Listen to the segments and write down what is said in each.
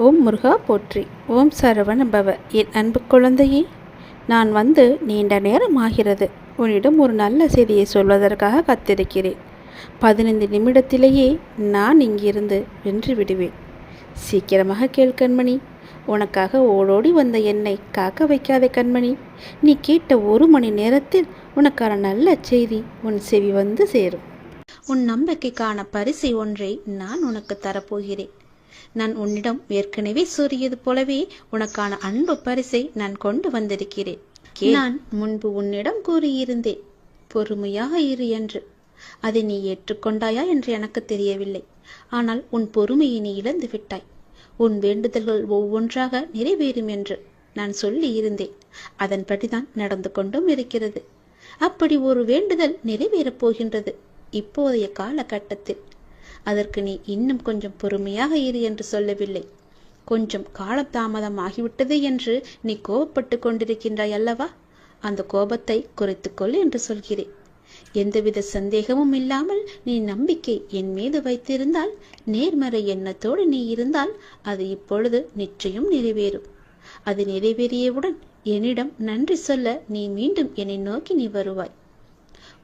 ஓம் முருகா போற்றி. ஓம் சரவண பவ. என் அன்பு குழந்தையே, நான் வந்து நீண்ட நேரம் ஆகிறது. உன்னிடம் ஒரு நல்ல செய்தியை சொல்வதற்காக காத்திருக்கிறேன். 15 நிமிடத்திலேயே நான் இங்கிருந்து வென்று விடுவேன். சீக்கிரமாக கேள் கண்மணி. உனக்காக ஓடோடி வந்த என்னை காக்க வைக்காதே கண்மணி. நீ கேட்ட 1 மணி நேரத்தில் உனக்கான நல்ல செய்தி உன் செவி வந்து சேரும். உன் நம்பிக்கைக்கான பரிசை ஒன்றை நான் உனக்கு தரப்போகிறேன். நான் உன்னிடம் ஏற்கனவே கூறியது போலவே உனக்கான அன்பு பரிசை நான் கொண்டு வந்திருக்கிறேன். நான் முன்பு உன்னிடம் கூறியிருந்தேன், பொறுமையாக இரு என்று. அதை நீ ஏற்றுக்கொண்டாயா என்று எனக்கு தெரியவில்லை. ஆனால் உன் பொறுமையை நீ இழந்து விட்டாய். உன் வேண்டுதல்கள் ஒவ்வொன்றாக நிறைவேறும் என்று நான் சொல்லி இருந்தேன். அதன்படிதான் நடந்து கொண்டும் இருக்கிறது. அப்படி ஒரு வேண்டுதல் நிறைவேறப் போகின்றது இப்போதைய காலகட்டத்தில். அதற்கு நீ இன்னும் கொஞ்சம் பொறுமையாக இரு என்று சொல்லவில்லை. கொஞ்சம் காலதாமதம் ஆகிவிட்டது என்று நீ கோபப்பட்டு கொண்டிருக்கின்றாய் அல்லவா? அந்த கோபத்தை குறைத்துக்கொள் என்று சொல்கிறேன். எந்தவித சந்தேகமும் இல்லாமல் நீ நம்பிக்கை என் மீது வைத்திருந்தால், நேர்மறை எண்ணத்தோடு நீ இருந்தால், அது இப்பொழுது நிச்சயம் நிறைவேறும். அது நிறைவேறியவுடன் என்னிடம் நன்றி சொல்ல நீ மீண்டும் என்னை நோக்கி நீ வருவாய்.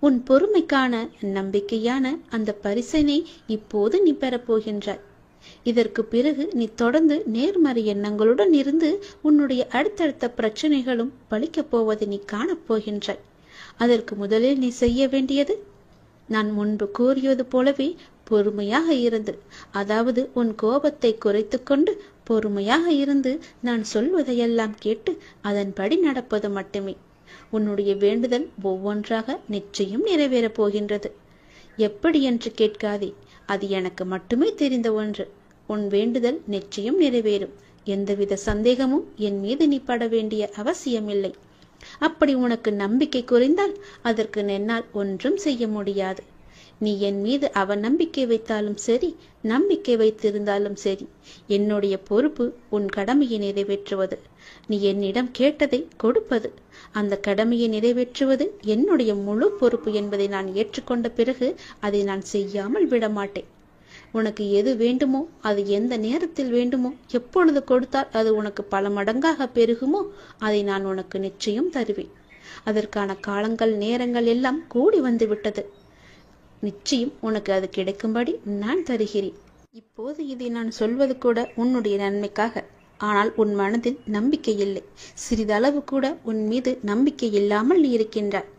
உன் பொறுமைக்கான நம்பிக்கையான அந்த பரிசினை இப்போது நீ பெறப்போகின்றாய். இதற்கு பிறகு நீ தொடர்ந்து நேர்மறை எண்ணங்களுடன் இருந்து உன்னுடைய அடுத்தடுத்த பிரச்சனைகளும் பலிக்கப் போவதை நீ காணப்போகின்றாய். அதற்கு முதலில் நீ செய்ய வேண்டியது, நான் முன்பு கூறியது போலவே பொறுமையாக இருந்து, அதாவது உன் கோபத்தை குறைத்து கொண்டு பொறுமையாக இருந்து நான் சொல்வதையெல்லாம் கேட்டு அதன்படி நடப்பது மட்டுமே. உன்னுடைய வேண்டுதல் ஒவ்வொன்றாக நிச்சயம் நிறைவேறப் போகின்றது. எப்படி என்று கேட்காதே, அது எனக்கு மட்டுமே தெரிந்த ஒன்று. உன் வேண்டுதல் நிச்சயம் நிறைவேறும். எந்தவித சந்தேகமும் என் மீது நீ பட வேண்டிய அவசியமில்லை. அப்படி உனக்கு நம்பிக்கை குறைந்தால் அதற்கு என்னால் ஒன்றும் செய்ய முடியாது. நீ என் மீது அவநம்பிக்கை வைத்தாலும் சரி, நம்பிக்கை வைத்திருந்தாலும் சரி, என்னுடைய பொறுப்பு உன் கடமையை நிறைவேற்றுவது. நீ என்னிடம் கேட்டதை கொடுப்பது. அந்த கடமையை நிறைவேற்றுவது என்னுடைய முழு பொறுப்பு என்பதை நான் ஏற்றுக்கொண்ட பிறகு அதை நான் செய்யாமல் விடமாட்டேன். உனக்கு எது வேண்டுமோ, அது எந்த நேரத்தில் வேண்டுமோ, எப்பொழுது கொடுத்தால் அது உனக்கு பல மடங்காக பெருகுமோ, அதை நான் உனக்கு நிச்சயம் தருவேன். அதற்கான காலங்கள் நேரங்கள் எல்லாம் கூடி வந்து விட்டது. நிச்சயம் உனக்கு அது கிடைக்கும்படி நான் தருகிறேன். இப்போது இதை நான் சொல்வது கூட உன்னுடைய நன்மைக்காக. ஆனால் உன் மனதில் நம்பிக்கை இல்லை. சிறிதளவு கூட உன் மீது நம்பிக்கை இல்லாமல் நீ இருக்கின்றாய்.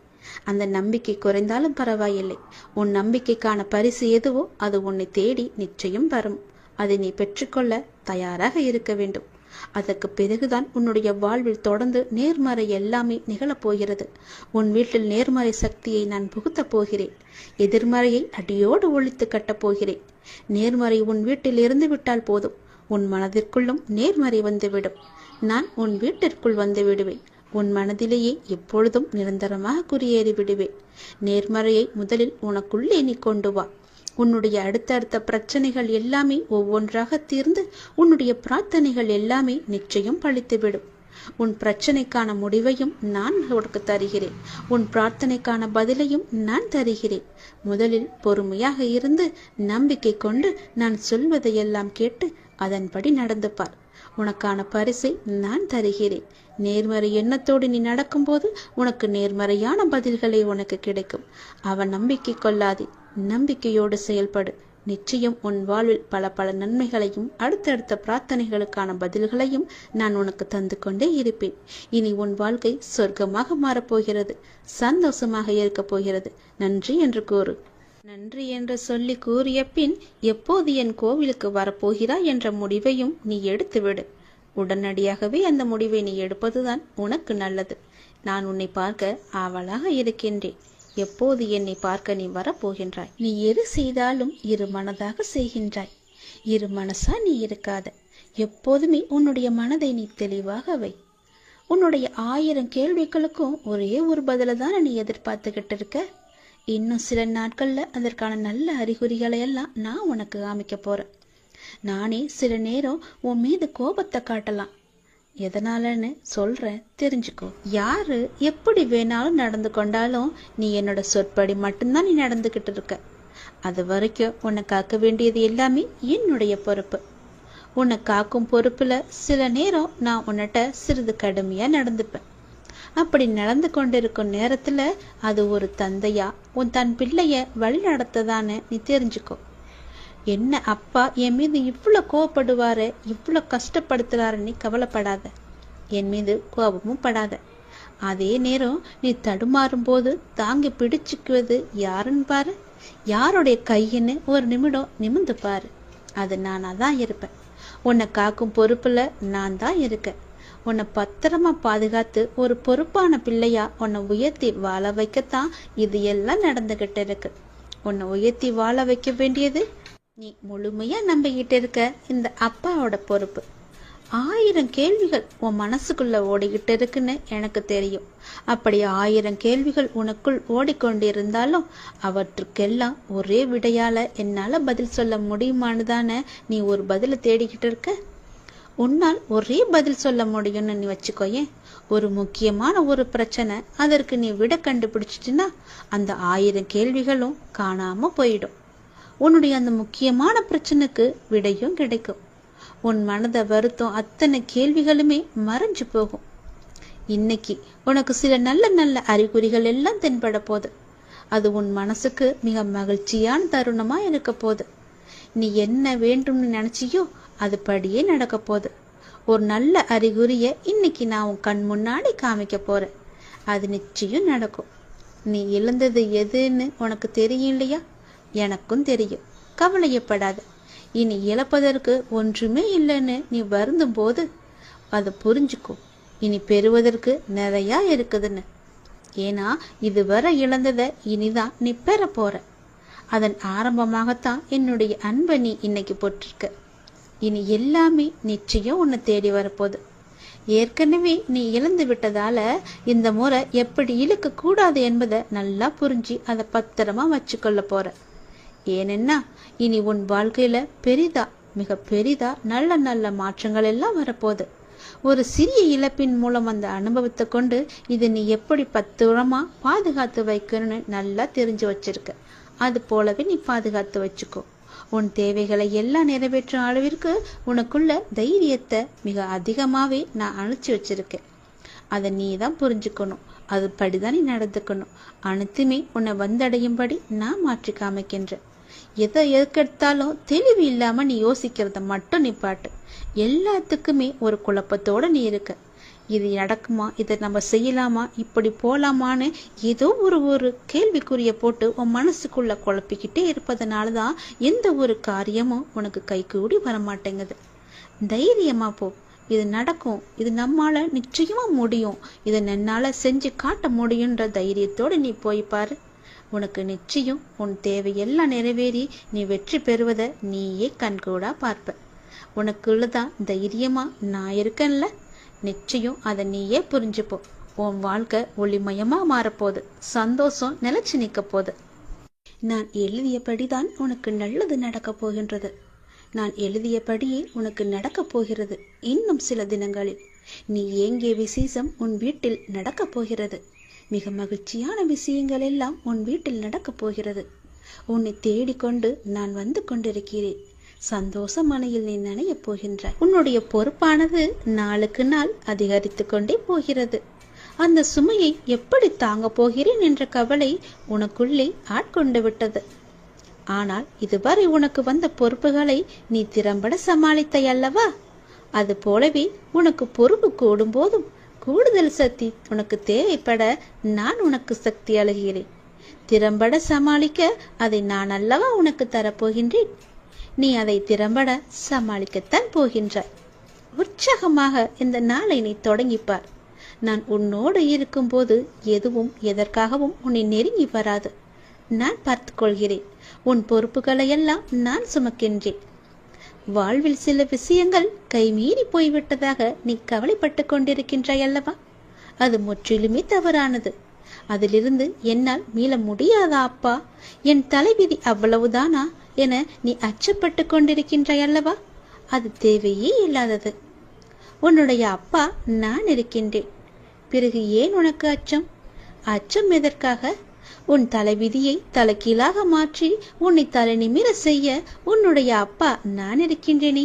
அந்த நம்பிக்கை குறைந்தாலும் பரவாயில்லை. உன் நம்பிக்கைக்கான பரிசு எதுவோ அது உன்னை தேடி நிச்சயம் வரும். அதை நீ பெற்றுக்கொள்ள தயாராக இருக்க வேண்டும். அதற்கு பிறகுதான் உன்னுடைய வாழ்வில் தொடர்ந்து நேர்மறை எல்லாமே நிகழப்போகிறது. உன் வீட்டில் நேர்மறை சக்தியை நான் புகுத்தப் போகிறேன். எதிர்மறையை அடியோடு ஒழித்து கட்டப் போகிறேன். நேர்மறை உன் வீட்டில் இருந்து விட்டால் போதும், உன் மனதிற்குள்ளும் நேர்மறை வந்துவிடும். நான் உன் வீட்டிற்குள் வந்து விடுவேன். உன் மனதிலேயே எப்பொழுதும் நிரந்தரமாக குடியேறி விடுவேன். நேர்மறையை முதலில் உனக்குள்ளே நீ கொண்டு வா. உன்னுடைய அடுத்தடுத்த பிரச்சனைகள் எல்லாமே ஒவ்வொன்றாக தீர்ந்து உன்னுடைய பிரார்த்தனைகள் எல்லாமே நிச்சயம் பழித்துவிடும். உன் பிரச்சனைக்கான முடிவையும் நான் உனக்கு தருகிறேன். உன் பிரார்த்தனைக்கான பதிலையும் நான் தருகிறேன். முதலில் பொறுமையாக இருந்து நம்பிக்கை கொண்டு நான் சொல்வதையெல்லாம் கேட்டு அதன்படி நடந்து பார். உனக்கான பரிசை நான் தருகிறேன். நேர்மறை எண்ணத்தோடு நீ நடக்கும்போது உனக்கு நேர்மறையான பதில்களை உனக்கு கிடைக்கும். அவன் நம்பிக்கை கொள்ளாதே, நம்பிக்கையோடு செயல்படு. நிச்சயம் உன் வாழ்வில் பல பல நன்மைகளையும் அடுத்தடுத்த பிரார்த்தனைகளுக்கான பதில்களையும் நான் உனக்கு தந்து கொண்டே இருப்பேன். இனி உன் வாழ்க்கை சொர்க்கமாக மாறப்போகிறது. சந்தோஷமாக இருக்கப் போகிறது. நன்றி என்று கூறு. நன்றி என்று சொல்லி கூறிய பின் எப்போது என் கோவிலுக்கு வரப்போகிறாய் என்ற முடிவையும் நீ எடுத்துவிடு. உடனடியாகவே அந்த முடிவை நீ எடுப்பதுதான் உனக்கு நல்லது. நான் உன்னை பார்க்க ஆவலாக இருக்கின்றேன். எப்போது என்னை பார்க்க நீ வரப்போகின்றாய்? நீ எது செய்தாலும் இரு மனதாக செய்கின்றாய். இரு மனசா நீ இருக்காத. எப்போதுமே உன்னுடைய மனதை நீ தெளிவாக வை. உன்னுடைய 1000 கேள்விகளுக்கும் ஒரே ஒரு பதில தானே நீ எதிர்பார்த்துக்கிட்டு இருக்க. இன்னும் சில நாட்கள்ல அதற்கான நல்ல அறிகுறிகளை எல்லாம் நான் உனக்கு காமிக்க போறேன். நானே சில நேரம் உன் மீது கோபத்தை காட்டலாம். எதனாலன்னு சொல்றேன், தெரிஞ்சுக்கோ. யாரு எப்படி வேணாலும் நடந்து கொண்டாலும் நீ என்னோட சொற்படி மட்டும்தான் நீ நடந்துகிட்டு இருக்க. அது வரைக்கும் உன்னை காக்க வேண்டியது எல்லாமே என்னுடைய பொறுப்பு. உன்னை காக்கும் பொறுப்புல சில நேரம் நான் உன்னிட்ட சிறிது கடுமையா நடந்துப்பேன். அப்படி நடந்து கொண்டிருக்கும் நேரத்துல அது ஒரு தந்தையா உன் தன் பிள்ளைய வழி நடத்ததான்னு நீ தெரிஞ்சுக்கோ. என்ன அப்பா என் மீது இவ்வளோ கோவப்படுவாரு, இவ்வளோ கஷ்டப்படுத்துறாரு, நீ கவலைப்படாத. என் மீது கோபமும் படாத. அதே நேரம் நீ தடுமாறும் போது தாங்கி பிடிச்சுக்குவது யாருன்னு பாரு. யாருடைய கையின்னு ஒரு நிமிடம் நிமிந்து பாரு. அது நானா தான் இருப்பேன். உன்னை காக்கும் பொறுப்புல நான் தான் இருக்கேன். உன்னை பத்திரமா பாதுகாத்து ஒரு பொறுப்பான பிள்ளையா உன்னை உயர்த்தி வாழ வைக்கத்தான் இது எல்லாம் நடந்துகிட்டு இருக்கு. உன்னை உயர்த்தி வாழ வைக்க வேண்டியது நீ முழுமையா நம்பிக்கிட்டு இருக்க இந்த அப்பாவோட பொறுப்பு. 1000 கேள்விகள் உன் மனசுக்குள்ள ஓடிக்கிட்டு இருக்குன்னு எனக்கு தெரியும். அப்படி 1000 கேள்விகள் உனக்குள் ஓடிக்கொண்டிருந்தாலும் அவற்றுக்கெல்லாம் ஒரே விடையால என்னால பதில் சொல்ல முடியுமான்னு தானே நீ ஒரு பதில தேடிக்கிட்டு இருக்க. உன்னால் ஒரே பதில் சொல்ல முடியும்னு நீ வச்சுக்கோயேன். ஒரு முக்கியமான ஒரு பிரச்சனை, அதற்கு நீ விட கண்டுபிடிச்சிட்டுன்னா அந்த 1000 கேள்விகளும் காணாம போயிடும். உன்னுடைய அந்த முக்கியமான பிரச்சனைக்கு விடையும் கிடைக்கும். உன் மனதை வருத்தம் அத்தனை கேள்விகளுமே மறைஞ்சு போகும். இன்னைக்கு உனக்கு சில நல்ல நல்ல அறிகுறிகள் எல்லாம் தென்பட போகுது. அது உன் மனசுக்கு மிக மகிழ்ச்சியான தருணமா இருக்க போகுது. நீ என்ன வேண்டும்னு நினைச்சியோ அது படியே நடக்க போகுது. ஒரு நல்ல அறிகுறிய இன்னைக்கு நான் உன் கண் முன்னாடி காமிக்க போறேன். அது நிச்சயம் நடக்கும். நீ இழந்தது எதுன்னு உனக்கு தெரியும் இல்லையா? எனக்கும் தெரியும். கவலையப்படாத. இனி இழப்பதற்கு ஒன்றுமே இல்லைன்னு நீ வருந்தும் போது அதை புரிஞ்சுக்கோ. இனி பெறுவதற்கு நிறையா இருக்குதுன்னு. ஏன்னா இதுவரை இழந்ததை இனிதான் நீ பெற போற. அதன் ஆரம்பமாகத்தான் என்னுடைய அன்பை நீ இன்னைக்கு போட்டிருக்க. இனி எல்லாமே நிச்சயம் உன்னை தேடி வரப்போகுது. ஏற்கனவே நீ இழந்து விட்டதால இந்த முறை எப்படி இழுக்க கூடாது என்பதை நல்லா புரிஞ்சு அதை பத்திரமா வச்சுக்கொள்ள போற. ஏனென்னா இனி உன் வாழ்க்கையில பெரிதா, மிக பெரிதா நல்ல நல்ல மாற்றங்கள் எல்லாம் வரப்போகுது. ஒரு சிறிய இழப்பின் மூலம் அந்த அனுபவத்தை கொண்டு இதை நீ எப்படி பத்திரமா பாதுகாத்து வைக்கணும்னு நல்லா தெரிஞ்சு வச்சிருக்க. அது போலவே நீ பாதுகாத்து வச்சுக்கோ. உன் தேவைகளை எல்லாம் நிறைவேற்றும் அளவிற்கு உனக்குள்ள தைரியத்தை மிக அதிகமாவே நான் அனுப்பிச்சு வச்சிருக்கேன். அதை நீ தான் புரிஞ்சுக்கணும். அது படிதான் நீ நடந்துக்கணும். அனைத்துமே உன்னை வந்தடையும்படி நான் மாற்றி காமிக்கின்றேன். எதை எதுக்கெடுத்தாலும் தெளிவு இல்லாம நீ யோசிக்கிறத மட்டும் நிப்பாட்டு. எல்லாத்துக்குமே ஒரு குழப்பத்தோட நீ இருக்க. இது நடக்குமா, இதை நம்ம செய்யலாமா, இப்படி போலாமான்னு ஏதோ ஒரு கேள்விக்குரிய போட்டு உன் மனசுக்குள்ள குழப்பிக்கிட்டே இருப்பதனாலதான் எந்த ஒரு காரியமும் உனக்கு கைகூடி வரமாட்டேங்குது. தைரியமா போ. இது நடக்கும். இது நம்மால நிச்சயமா முடியும். இதை என்னால செஞ்சு காட்ட முடியுன்ற தைரியத்தோடு நீ போய் பாரு. உனக்கு நிச்சயம் உன் தேவையெல்லாம் நிறைவேறி நீ வெற்றி பெறுவதை நீயே கண்கூடா பார்ப்ப. உனக்குள்ளதான் தைரியமா நான் இருக்கேன்ல. நிச்சயம் அதை நீயே புரிஞ்சுப்போ. உன் வாழ்க்கை ஒளிமயமா மாறப்போகுது. சந்தோஷம் நிலைச்சு நிற்க போகுது. நான் எழுதியபடிதான் உனக்கு நல்லது நடக்க போகின்றது. நான் எழுதியபடியே உனக்கு நடக்கப் போகிறது. இன்னும் சில தினங்களில் நீ ஏங்கிய விசேஷம் உன் வீட்டில் நடக்கப் போகிறது. மிக மகிழ்ச்சியான விஷயங்கள் எல்லாம் உன் வீட்டில் நடக்கப் போகிறது. உன்னை தேடிக்கொண்டு நான் வந்து கொண்டிருக்கிறேன். சந்தோஷ மலையில் நீ நனையப் போகின்றாய். உன்னுடைய பொறுப்பானது நாளுக்கு நாள் அதிகரித்து கொண்டே போகிறது. அந்த சுமையை எப்படி தாங்க போகிறேன் என்ற கவலை உனக்குள்ளே ஆட்கொண்டு விட்டது. ஆனால் இதுவரை உனக்கு வந்த பொறுப்புகளை நீ திறம்பட சமாளித்தாய் அல்லவா? அது போலவே உனக்கு பொறுப்பு கூடும் போதும் கூடுதல் சக்தி உனக்கு தேவைப்பட நான் உனக்கு சக்தி அழுகிறேன். திறம்பட சமாளிக்க அதை நான் அல்லவா உனக்கு தரப்போகின்றேன். நீ அதை திறம்பட சமாளிக்கத்தான் போகின்றாய். உற்சாகமாக இந்த நாளை நீ தொடங்கிப்பார். நான் உன்னோடு இருக்கும்போது எதுவும் எதற்காகவும் உன்னை நெருங்கி வராது. நான் பார்த்து கொள்கிறேன். உன் பொறுப்புகளை எல்லாம் நான் சுமக்கின்றேன். வாழ்வில் சில விஷயங்கள் கைமீறி போய்விட்டதாக நீ கவலைப்பட்டு கொண்டிருக்கின்றாய் அல்லவா? அது முற்றிலுமே தவறானது. அதிலிருந்து என்னால் மீள முடியாதா அப்பா? என் தலைவிதி அவ்வளவுதானா என நீ அச்சப்பட்டு கொண்டிருக்கின்றாய் அல்லவா? அது தேவையே இல்லாதது. உன்னுடைய அப்பா நான் இருக்கின்றேன். பிறகு ஏன் உனக்கு அச்சம்? அச்சம் எதற்காக? உன் தலைவிதியை தலைகீழாக மாற்றி உன்னை தலை நிமிர செய்ய உன்னுடைய அப்பா நான் இருக்கின்றேனே.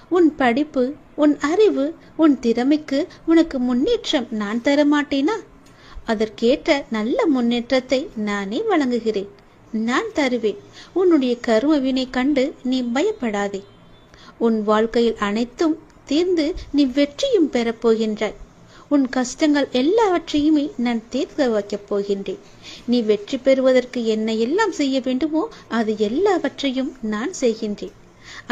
உன் படிப்பு, உன் அறிவு, உன் திறமைக்கு உனக்கு முன்னேற்றம் நான் தரமாட்டேனா? அதற்கேற்ற நல்ல முன்னேற்றத்தை நானே வழங்குகிறேன். நான் தருவேன். உன்னுடைய கர்ம வினை கண்டு நீ பயப்படாதே. உன் வாழ்க்கையில் அனைத்தும் தீர்ந்து நீ வெற்றியும் பெறப்போகின்றாய். உன் கஷ்டங்கள் எல்லாவற்றையுமே நான் தீர்க்க வைக்கப் போகின்றேன். நீ வெற்றி பெறுவதற்கு என்ன எல்லாம் செய்ய வேண்டுமோ அது எல்லாவற்றையும் நான் செய்கின்றேன்.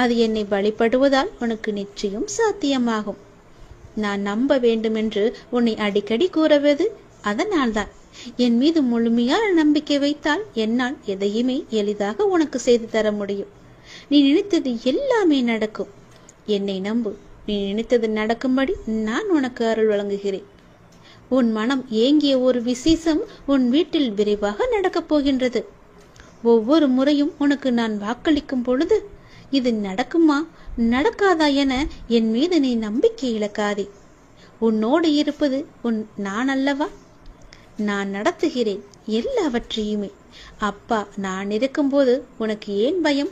அது என்னை வழிபடுவதால் உனக்கு நிச்சயம் சாத்தியமாகும். நான் நம்ப வேண்டும் என்று உன்னை அடிக்கடி கூறுவது அதனால்தான். என் மீது முழுமையான நம்பிக்கை வைத்தால் என்னால் எதையுமே எளிதாக உனக்கு செய்து தர முடியும். நீ நினைத்தது எல்லாமே நடக்கும். என்னை நம்பு. நீ நினைத்தது நடக்கும்படி நான் உனக்கு அருள் வழங்குகிறேன். உன் மனம் ஏங்கிய ஒரு விசேஷம் உன் வீட்டில் விரைவாக நடக்கப் போகின்றது. ஒவ்வொரு முறையும் உனக்கு நான் வாக்களிக்கும் பொழுது இது நடக்குமா நடக்காதா என என் மீது நீ நம்பிக்கை இழக்காதே. உன்னோடு இருப்பது நான் அல்லவா? நான் நடத்துகிறேன் எல்லாவற்றையுமே. அப்பா நான் இருக்கும்போது உனக்கு ஏன் பயம்?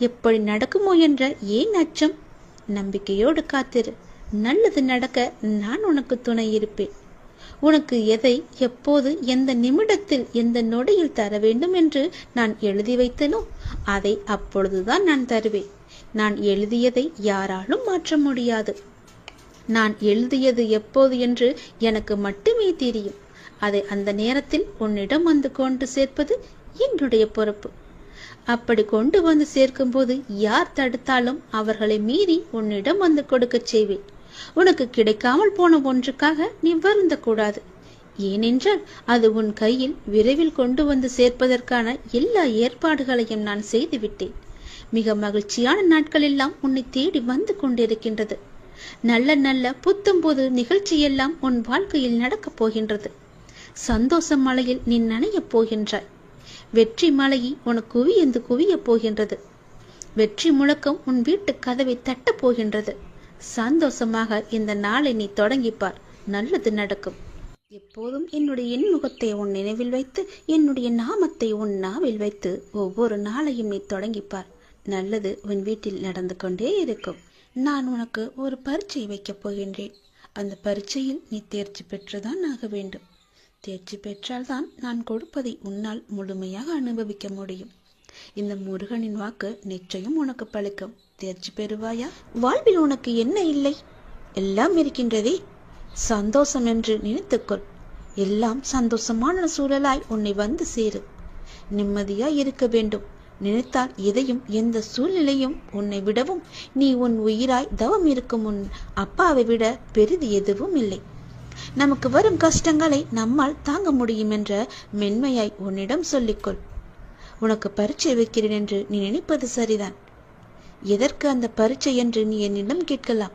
எப்படி நடக்குமோ என்ற ஏன் அச்சம்? நம்பிக்கையோடு காத்திரு. நல்லது நடக்க நான் உனக்கு துணை இருப்பேன். உனக்கு எதை எப்போது எந்த நிமிடத்தில் எந்த நொடியில் தர வேண்டும் என்று நான் எழுதி வைத்தனோ அதை அப்பொழுதுதான் நான் தருவேன். நான் எழுதியதை யாராலும் மாற்ற முடியாது. நான் எழுதியது எப்போது என்று எனக்கு மட்டுமே தெரியும். அதை அந்த நேரத்தில் உன்னிடம் வந்து கொண்டு சேர்ப்பது என்னுடைய பொறுப்பு. அப்படி கொண்டு வந்து சேர்க்கும் போது யார் தடுத்தாலும் அவர்களை மீறி உன்னிடம் வந்து கொடுக்க செய்வேன். உனக்கு கிடைக்காமல் போன ஒன்றுக்காக நீ வருந்த கூடாது. ஏனென்றால் அது உன் கையில் விரைவில் கொண்டு வந்து சேர்ப்பதற்கான எல்லா ஏற்பாடுகளையும் நான் செய்துவிட்டேன். மிக மகிழ்ச்சியான நாட்கள் எல்லாம் உன்னை தேடி வந்து கொண்டிருக்கின்றது. நல்ல நல்ல புத்தம்போது நிகழ்ச்சியெல்லாம் உன் வாழ்க்கையில் நடக்கப் போகின்றது. சந்தோஷ மலையில் நீ நனையப் போகின்றாய். வெற்றி மலையை உனக்கு குவியந்து குவியப் போகின்றது. வெற்றி முழக்கம் உன் வீட்டு கதவை தட்டப் போகின்றது. சந்தோஷமாக இந்த நாளை நீ தொடங்கிப்பார். நல்லது நடக்கும். எப்போதும் என்னுடைய இன்முகத்தை உன் நினைவில் வைத்து, என்னுடைய நாமத்தை உன் நாவில் வைத்து ஒவ்வொரு நாளையும் நீ தொடங்கிப்பார். நல்லது உன் வீட்டில் நடந்து கொண்டே இருக்கும். நான் உனக்கு ஒரு பரீட்சை வைக்கப் போகின்றேன். அந்த பரீட்சையில் நீ தேர்ச்சி பெற்றுதான் ஆக வேண்டும். தேர்ச்சி பெற்றால்தான் நான் கொடுப்பதை உன்னால் முழுமையாக அனுபவிக்க முடியும். இந்த முருகனின் வாக்கு நிச்சயம் உனக்கு பலிக்கும். தேர்ச்சி பெறுவாயா? வாழ்வில் உனக்கு என்ன இல்லை? எல்லாம் இருக்கின்றதே. சந்தோஷம் என்று நினைத்துக்கொள். எல்லாம் சந்தோஷமான சூழலாய் உன்னை வந்து சேரு. நிம்மதியாய் இருக்க வேண்டும். நினைத்தால் எதையும் எந்த சூழ்நிலையும் உன்னை விடவும் நீ உன் உயிராய் தவம் இருக்கும் உன் அப்பாவை விட பெரிது எதுவும் இல்லை. நமக்கு வரும் கஷ்டங்களை நம்மால் தாங்க முடியும் என்ற மென்மையாய் உன்னிடம் சொல்லிக்கொள். உனக்கு பரீட்சை வைக்கிறேன் என்று நீ நினைப்பது சரிதான். எதற்கு அந்த பரீட்சை என்று நீ என்னிடம் கேட்கலாம்.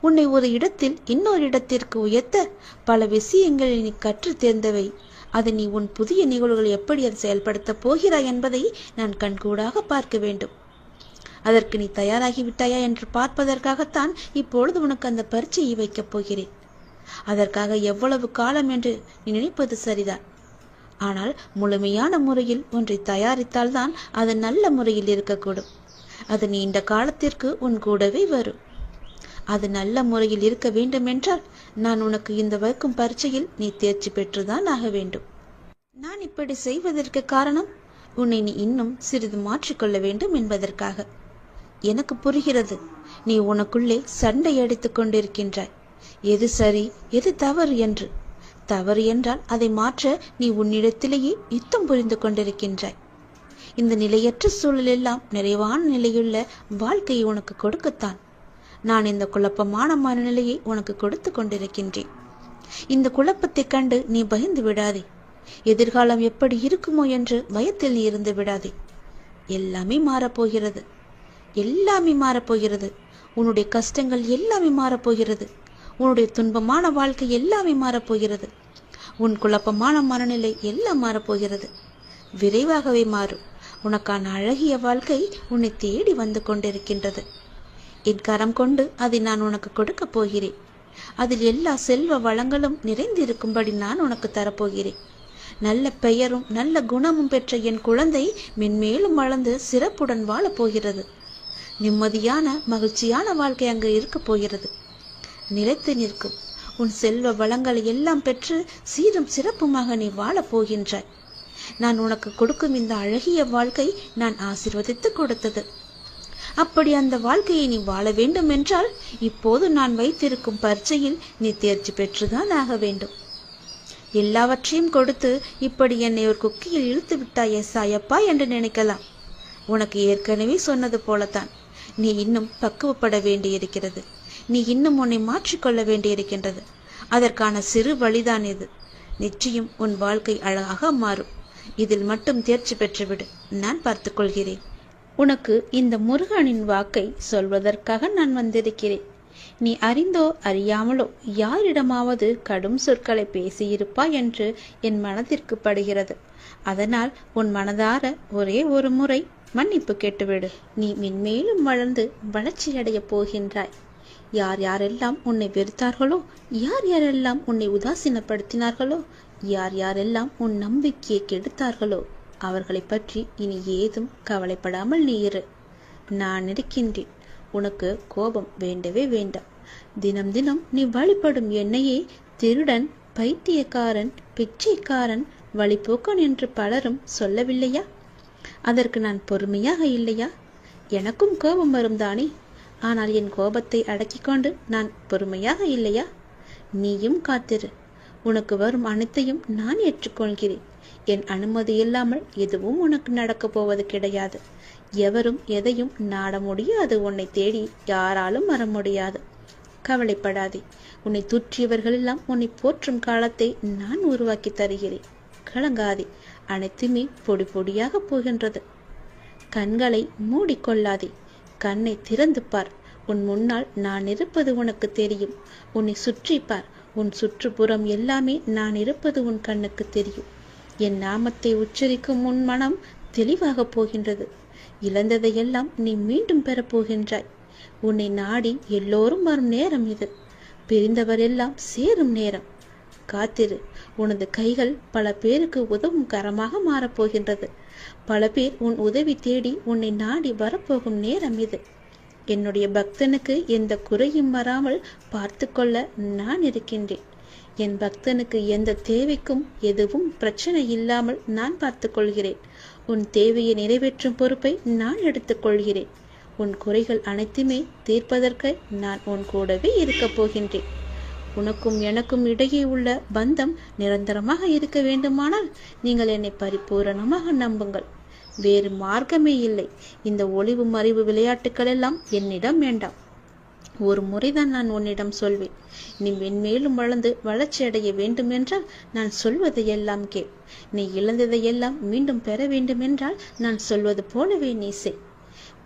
உன்னை ஒரு இடத்தில் இன்னொரு இடத்திற்கு உயர்த்த பல விஷயங்களை நீ கற்று தேர்ந்தவை. அதை நீ உன் புதிய நிகழ்வுகளை எப்படி அதை செயல்படுத்த போகிறாய் என்பதை நான் கண்கூடாக பார்க்க வேண்டும். அதற்கு நீ தயாராகிவிட்டாயா என்று பார்ப்பதற்காகத்தான் இப்பொழுது உனக்கு அந்த பரீட்சையை வைக்கப் போகிறேன். அதற்காக எவ்வளவு காலம் என்று நீ நினைப்பது சரிதான். ஆனால் முழுமையான முறையில் ஒன்றை தயாரித்தால்தான் அது நல்ல முறையில் இருக்கக்கூடும். அது நீண்ட காலத்திற்கு உன் கூடவே வரும். அது நல்ல முறையில் இருக்க வேண்டும் என்றால் நான் உனக்கு இந்த வைக்கும் பரீட்சையில் நீ தேர்ச்சி பெற்றுதான் ஆக வேண்டும். நான் இப்படி செய்வதற்கு காரணம் உன்னை நீ இன்னும் சிறிது மாற்றிக்கொள்ள வேண்டும் என்பதற்காக. எனக்கு புரிகிறது. நீ உனக்குள்ளே சண்டை அடித்துக் கொண்டிருக்கின்றாய். எது சரி எது தவறு என்று. தவறு என்றால் அதை மாற்ற நீ உன்னிடத்திலேயே யுத்தம் புரிந்து கொண்டிருக்கின்றாய். இந்த நிலையற்ற சூழலெல்லாம் நிறைவான நிலையுள்ள வாழ்க்கையை உனக்கு கொடுக்கத்தான் நான் இந்த குழப்பமான மனநிலையை உனக்கு கொடுத்து கொண்டிருக்கின்றேன். இந்த குழப்பத்தை கண்டு நீ பயந்து விடாதே. எதிர்காலம் எப்படி இருக்குமோ என்று பயத்தில் நீ இருந்து விடாதே. எல்லாமே மாறப்போகிறது. எல்லாமே மாறப்போகிறது. உன்னுடைய கஷ்டங்கள் எல்லாமே மாறப்போகிறது. உன்னுடைய துன்பமான வாழ்க்கை எல்லாமே மாறப்போகிறது. உன் குழப்பமான மனநிலை எல்லாம் மாறப்போகிறது. விரைவாகவே மாறும். உனக்கான அழகிய வாழ்க்கை உன்னை தேடி வந்து கொண்டிருக்கின்றது. என் கரம் கொண்டு அதை நான் உனக்கு கொடுக்க போகிறேன். அதில் எல்லா செல்வ வளங்களும் நிறைந்திருக்கும்படி நான் உனக்கு தரப்போகிறேன். நல்ல பெயரும் நல்ல குணமும் பெற்ற என் குழந்தை மென்மேலும் வளர்ந்து சிறப்புடன் வாழப்போகிறது. நிம்மதியான மகிழ்ச்சியான வாழ்க்கை அங்கு இருக்க போகிறது. நிலைத்து நிற்கும் உன் செல்வ வளங்களை எல்லாம் பெற்று சீரும் சிறப்புமாக நீ வாழப் போகின்றாய். நான் உனக்கு கொடுக்கும் இந்த அழகிய வாழ்க்கை நான் ஆசீர்வதித்து கொடுத்தது. அப்படி அந்த வாழ்க்கையை நீ வாழ வேண்டும் என்றால் இப்போது நான் வைத்திருக்கும் பரீட்சையில் நீ தேர்ச்சி பெற்றுதான் ஆக வேண்டும். எல்லாவற்றையும் கொடுத்து இப்படி என்னை ஒரு குக்கியில் இழுத்து விட்டாயே சாயப்பா என்று நினைக்கலாம். உனக்கு ஏற்கனவே சொன்னது போலத்தான், நீ இன்னும் பக்குவப்பட வேண்டியிருக்கிறது. நீ இன்னும் உன்னை மாற்றிக்கொள்ள வேண்டியிருக்கின்றது. அதற்கான சிறு வழிதான் இது. நிச்சயம் உன் வாழ்க்கை அழகாக மாறும். இதில் மட்டும் தேர்ச்சி பெற்றுவிடு, நான் பார்த்துக் கொள்கிறேன். உனக்கு இந்த முருகனின் வாக்கை சொல்வதற்காக நான் வந்திருக்கிறேன். நீ அறிந்தோ அறியாமலோ யாரிடமாவது கடும் சொற்களை பேசியிருப்பாய் என்று என் மனதிற்கு படுகிறது. அதனால் உன் மனதார ஒரே ஒரு முறை மன்னிப்பு கேட்டுவிடு. நீ மென்மேலும் வளர்ந்து வளர்ச்சியடைய போகின்றாய். யார் யாரெல்லாம் உன்னை வெறுத்தார்களோ, யார் யாரெல்லாம் உன்னை உதாசீனப்படுத்தினார்களோ, யார் யாரெல்லாம் உன் நம்பிக்கையை கெடுத்தார்களோ அவர்களை பற்றி இனி ஏதும் கவலைப்படாமல் நீ இரு. நான் இருக்கின்றேன். உனக்கு கோபம் வேண்டவே வேண்டாம். தினம் தினம் நீ வழிபடும் என்னையே திருடன், பைத்தியக்காரன், பிச்சைக்காரன், வழிபோக்கன் என்று பலரும் சொல்லவில்லையா? அதற்கு நான் பொறுமையாக இல்லையா? எனக்கும் கோபம் வரும் தானே. ஆனால் என் கோபத்தை அடக்கிக் கொண்டு நான் பொறுமையாக இல்லையா? நீயும் காத்திரு. உனக்கு வரும் அனைத்தையும் நான் ஏற்றுக்கொள்கிறேன். என் அனுமதி இல்லாமல் எதுவும் உனக்கு நடக்கப் போவது கிடையாது. எவரும் எதையும் நாட முடியாது. உன்னை தேடி யாராலும் வர முடியாது. கவலைப்படாதே. உன்னை தூற்றியவர்களெல்லாம் உன்னை போற்றும் காலத்தை நான் உருவாக்கி தருகிறேன். கலங்காதே. அனைத்துமே பொடி பொடியாக போகின்றது. கண்களை மூடிக்கொள்ளாதே. கண்ணை திறந்து பார். உன் முன்னால் நான் இருப்பது உனக்கு தெரியும். உன்னை சுற்றி பார். உன் சுற்றுப்புறம் எல்லாமே நான் இருப்பது உன் கண்ணுக்கு தெரியும். என் நாமத்தை உச்சரிக்கும் உன் மனம் தெளிவாக போகின்றது. இழந்ததையெல்லாம் நீ மீண்டும் பெறப்போகின்றாய். உன்னை நாடி எல்லோரும் வரும் நேரம் இது. பிரிந்தவரெல்லாம் சேரும் நேரம். காத்திரு. உனது கைகள் பல பேருக்கு உதவும் கரமாக மாறப்போகின்றது. பல பேர் உன் உதவி தேடி உன்னை நாடி வரப்போகும் நேரம் இது. என்னுடைய பக்தனுக்கு எந்த குறையும் வராமல் பார்த்து கொள்ள நான் இருக்கின்றேன். என் பக்தனுக்கு எந்த தேவைக்கும் எதுவும் பிரச்சனை இல்லாமல் நான் பார்த்து கொள்கிறேன். உன் தேவையை நிறைவேற்றும் பொறுப்பை நான் எடுத்துக்கொள்கிறேன். உன் குறைகள் அனைத்துமே தீர்ப்பதற்கு நான் உன் கூடவே இருக்கப் போகின்றேன். உனக்கும் எனக்கும் இடையே உள்ள பந்தம் நிரந்தரமாக இருக்க வேண்டுமானால் நீங்கள் என்னை பரிபூரணமாக நம்புங்கள். வேறு மார்க்கமே இல்லை. இந்த ஒளிவு மறைவு விளையாட்டுக்கள் எல்லாம் என்னிடம் வேண்டாம். ஒரு முறைதான் நான் உன்னிடம் சொல்வேன். நீ மென்மேலும் வளர்ந்து வளர்ச்சி அடைய வேண்டும் என்றால் நான் சொல்வதையெல்லாம் கேள். நீ இழந்ததையெல்லாம் மீண்டும் பெற வேண்டும் என்றால் நான் சொல்வது போலவே நீ செய்.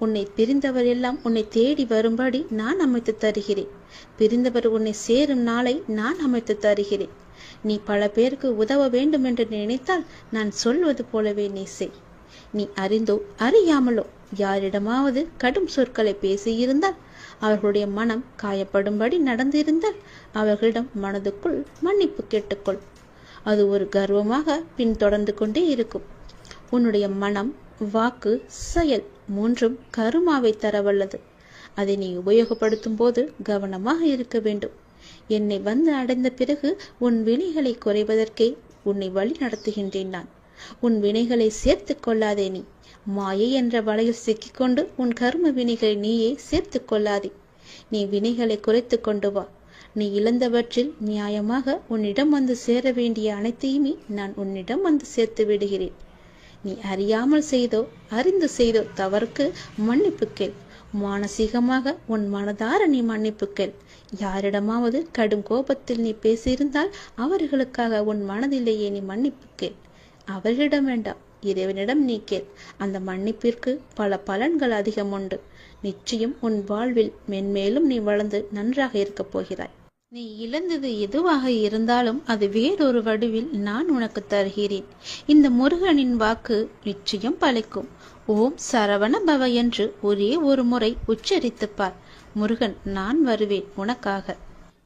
உன்னை பிரிந்தவர் எல்லாம் உன்னை தேடி வரும்படி நான் அமைத்து தருகிறேன். பிரிந்தவர் உன்னை சேரும் நாளை நான் அமைத்து தருகிறேன். நீ பல பேருக்கு உதவ வேண்டும் என்று நினைத்தால் நான் சொல்வது போலவே நீ செய். நீ அறிந்தோ அறியாமலோ யாரிடமாவது கடும் சொற்களை பேசியிருந்தால், அவர்களுடைய மனம் காயப்படும்படி நடந்திருந்தால் அவர்களிடம் மனதுக்குள் மன்னிப்பு கேட்டுக்கொள். அது ஒரு கர்வமாக பின்தொடர்ந்து கொண்டே இருக்கும். உன்னுடைய மனம், வாக்கு, செயல் மூன்றும் கருமாவை தரவல்லது. அதை நீ உபயோகப்படுத்தும் போது கவனமாக இருக்க வேண்டும். என்னை வந்து அடைந்த பிறகு உன் வினைகளை குறைவதற்கே உன்னை வழி நடத்துகின்றேன் நான். உன் வினைகளை சேர்த்து கொள்ளாதே. நீ மாயை என்ற வலையில் சிக்கிக்கொண்டு உன் கர்ம வினைகளை நீயே சேர்த்து கொள்ளாதே. நீ வினைகளை குறைத்து கொண்டு வா. நீ இழந்தவற்றில் நியாயமாக உன்னிடம் வந்து சேர வேண்டிய அனைத்தையுமே நான் உன்னிடம் வந்து சேர்த்து விடுகிறேன். நீ அறியாமல் செய்தோ அறிந்து செய்தோ தவறுக்கு மன்னிப்பு கேள். மானசீகமாக உன் மனதார நீ மன்னிப்பு கேள். யாரிடமாவது கடும் கோபத்தில் நீ பேசியிருந்தால் அவர்களுக்காக உன் மனதிலேயே நீ மன்னிப்பு கேள். அவர்களிடம் வேண்டாம், இறைவனிடம் நீ கேள். அந்த மன்னிப்பிற்கு பல பலன்கள் அதிகம் உண்டு. நிச்சயம் உன் வாழ்வில் மென்மேலும் நீ வளர்ந்து நன்றாக இருக்கப் போகிறாய். நீ இழந்தது எதுவாக இருந்தாலும் அது வேறொரு வடிவில் நான் உனக்கு தருகிறேன். இந்த முருகனின் வாக்கு நிச்சயம் பலிக்கும். ஓம் சரவண பவ என்று ஒரே ஒரு முறை உச்சரித்து பார். முருகன் நான் வருவேன் உனக்காக.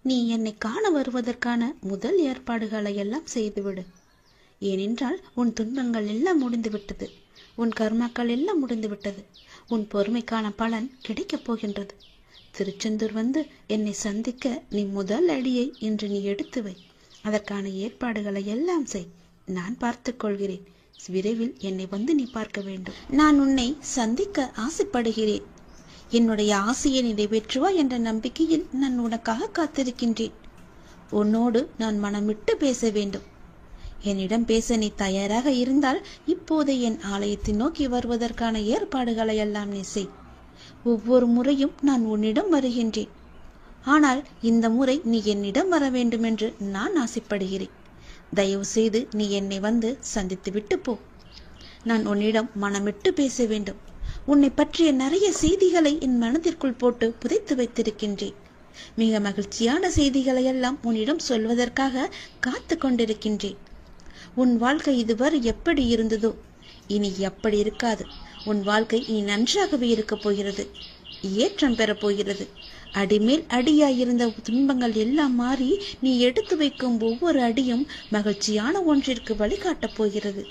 நீ என்னை காண வருவதற்கான முதல் ஏற்பாடுகளை எல்லாம் செய்துவிடு. ஏனென்றால் உன் துன்பங்கள் எல்லாம் முடிந்துவிட்டது. உன் கர்மாக்கள் எல்லாம் முடிந்துவிட்டது. உன் பொறுமைக்கான பலன் கிடைக்கப் போகின்றது. திருச்செந்தூர் வந்து என்னை சந்திக்க நீ முதல் அடியை இன்று நீ எடுத்து வை. அதற்கான ஏற்பாடுகளை எல்லாம் செய். நான் பார்த்துக் கொள்கிறேன். விரைவில் என்னை வந்து நீ பார்க்க வேண்டும். நான் உன்னை சந்திக்க ஆசைப்படுகிறேன். என்னுடைய ஆசையை நிறைவேற்றுவா என்ற நம்பிக்கையில் நான் உனக்காக காத்திருக்கின்றேன். உன்னோடு நான் மனமிட்டு பேச வேண்டும். என்னிடம் பேச நீ தயாராக இருந்தால் இப்போது என் ஆலயத்தை நோக்கி வருவதற்கான ஏற்பாடுகளை எல்லாம் நீ செய். ஒவ்வொரு முறையும் நான் உன்னிடம் வருகின்றேன். ஆனால் இந்த முறை நீ என்னிடம் வர வேண்டும் என்று நான் ஆசைப்படுகிறேன். தயவு செய்து நீ என்னை வந்து சந்தித்து விட்டு போ. நான் உன்னிடம் மனமிட்டு பேச வேண்டும். உன்னை பற்றிய நிறைய செய்திகளை என் மனதிற்குள் போட்டு புதைத்து வைத்திருக்கின்றேன். மிக மகிழ்ச்சியான செய்திகளை எல்லாம் உன்னிடம் சொல்வதற்காக காத்து கொண்டிருக்கின்றேன். உன் வாழ்க்கை இதுவரை எப்படி இருந்ததோ இனி எப்படி இருக்காது. உன் வாழ்க்கை இனி நன்றாகவே இருக்கப் போகிறது. ஏற்றம் பெறப் போகிறது. அடிமேல் அடியாயிருந்த துன்பங்கள் எல்லாம் மாறி நீ எடுத்து வைக்கும் ஒவ்வொரு அடியும் மகிழ்ச்சியான ஒன்றிற்கு வழிகாட்டப் போகிறது.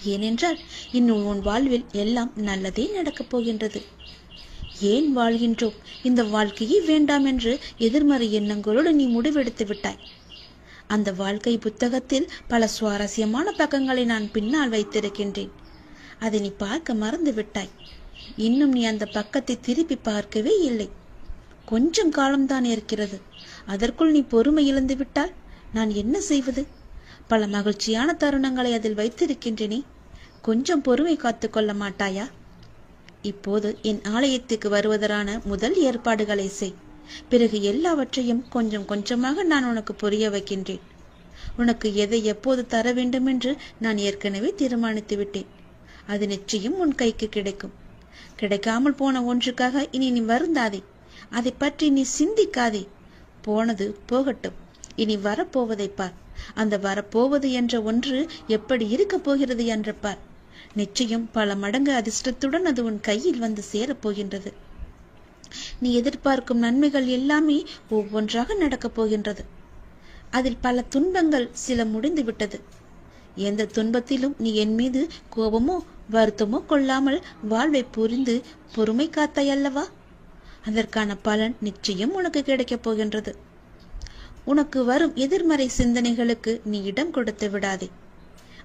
ஏனென்றால் இன்னும் உன் வாழ்வில் எல்லாம் நல்லதே நடக்கப் போகின்றது. ஏன் வாழ்கின்றோம்? இந்த வாழ்க்கையே வேண்டாம் என்று எதிர்மறை எண்ணங்களோடு நீ முடிவெடுத்து விட்டாய். அந்த வாழ்க்கை புத்தகத்தில் பல சுவாரஸ்யமான பக்கங்களை நான் பின்னால் வைத்திருக்கின்றேன். அதை நீ பார்க்க மறந்து விட்டாய். இன்னும் நீ அந்த பக்கத்தை திருப்பி பார்க்கவே இல்லை. கொஞ்சம் காலம்தான் இருக்கிறது. அதற்குள் நீ பொறுமை இழந்து விட்டால் நான் என்ன செய்வது? பல மகிழ்ச்சியான தருணங்களை அதில் வைத்திருக்கின்றேனே. கொஞ்சம் பொறுமை காத்து கொள்ள மாட்டாயா? இப்போது என் ஆலயத்துக்கு வருவதற்கான முதல் ஏற்பாடுகளை செய். பிறகு எல்லாவற்றையும் கொஞ்சம் கொஞ்சமாக நான் உனக்கு புரிய வைக்கின்றேன். உனக்கு எதை எப்போது தர வேண்டும் என்று நான் ஏற்கனவே தீர்மானித்து விட்டேன். அது நிச்சயம் உன் கைக்கு கிடைக்கும். கிடைக்காமல் போன ஒன்றுக்காக இனி நீ வருந்தாதே. அதை பற்றி நீ சிந்திக்காதே. போனது போகட்டும். இனி வரப்போவதை பார். அந்த வரப்போவது என்ற ஒன்று எப்படி இருக்கப் போகிறது என்று பார். நிச்சயம் பல மடங்கு அதிர்ஷ்டத்துடன் அது உன் கையில் வந்து சேரப்போகின்றது. நீ எதிர்பார்க்கும் நன்மைகள் எல்லாமே ஒவ்வொன்றாக நடக்கப் போகின்றது. அதில் பல துன்பங்கள் சில முடிந்து விட்டது. எந்த துன்பத்திலும் நீ என் மீது கோபமோ வருத்தமோ கொள்ளாமல் வாழ்வை புரிந்து பொறுமை காத்தாய் அல்லவா? அதற்கான பலன் நிச்சயம் உனக்கு கிடைக்கப் போகின்றது. உனக்கு வரும் எதிர்மறை சிந்தனைகளுக்கு நீ இடம் கொடுத்து விடாதே.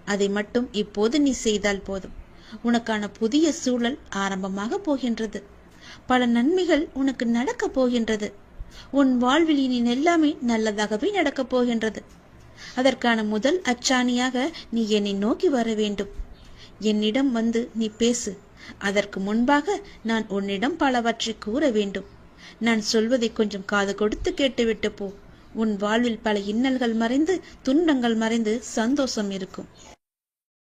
அதை மட்டும் இப்போது நீ செய்தால் போதும். உனக்கான புதிய சூழல் ஆரம்பமாக போகின்றது. பல நன்மைகள் உனக்கு நடக்கப் போகின்றது. உன் வாழ்வில் இனி எல்லாமே நல்லதாகவே நடக்கப் போகின்றது. அதற்கான முதல் அச்சாணியாக நீ என்னை நோக்கி வர வேண்டும். என்னிடம் வந்து நீ பேசு. அதற்கு முன்பாக நான் உன்னிடம் பலவற்றை கூற வேண்டும். நான் சொல்வதை கொஞ்சம் காது கொடுத்து கேட்டுவிட்டு போ. உன் வாழ்வில் பல இன்னல்கள் மறைந்து துன்பங்கள் மறைந்து சந்தோஷம் இருக்கும்.